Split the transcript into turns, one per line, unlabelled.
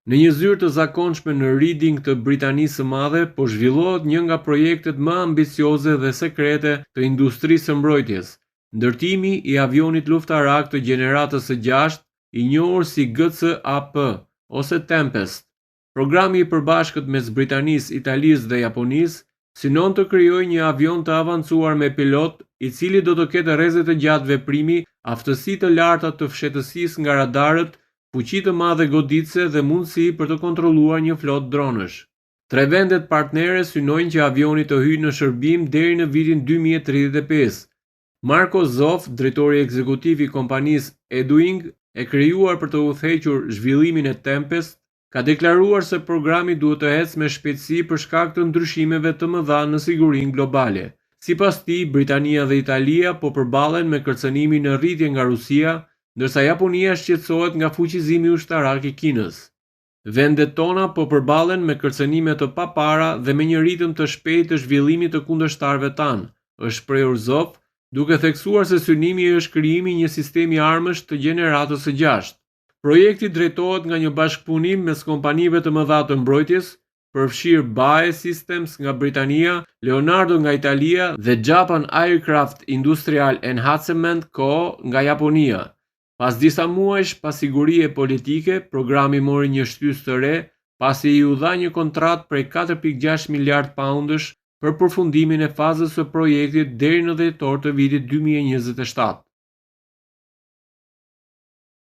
Në një zyrë të zakonshme në Reading të Britanisë së Madhe, po zhvillohet një nga projektet më ambicioze dhe sekrete të industrisë së mbrojtjes, ndërtimi i avionit luftarak të gjeneratës së 6, i njohur si GCAP ose Tempest. Programi i përbashkët mes Britanisë, Italisë dhe Japonisë synon të krijojë një avion të avancuar me pilot, i cili do të ketë rrezet të gjatë veprimi, aftësi të larta të fshehtësisë nga radarët, fuqi të madhe goditëse dhe mundësi për të kontrolluar një flotë dronësh. 3 vendet partnere synojnë që avioni të hyjë në shërbim deri në vitin 2035. Marko Zoff, drejtori ekzekutiv i kompanisë Edwing, e krijuar për të udhëhequr zhvillimin e Tempest, ka deklaruar se programi duhet të ecë me shpejtësi për shkak të ndryshimeve të mëdha në sigurinë globale. Sipas tij, Britania dhe Italia po përballen me kërcënimin në rritje nga Rusia, ndërsa Japonia shqetësohet nga fuqizimi ushtarak i Kinës. Vendet tona po përballen me kërcënime të papara dhe me një ritëm të shpejtë të zhvillimit të kundërshtarëve tanë, është shprehur Zoff, duke theksuar se synimi është krijimi një sistemi armësh të gjeneratës së 6. Projekti drejtohet nga një bashkëpunim mes kompanive të mëdha të mbrojtjes, përfshirë BAE Systems nga Britania, Leonardo nga Italia dhe Japan Aircraft Industrial Enhancement Co. nga Japonia. Pas disa muajsh pa sigurie politike, programi mori një shtysë të re pasi i u dha një kontratë prej 4.6 miliard poundësh për përfundimin e fazës së projektit deri në dhjetor të vitit 2027.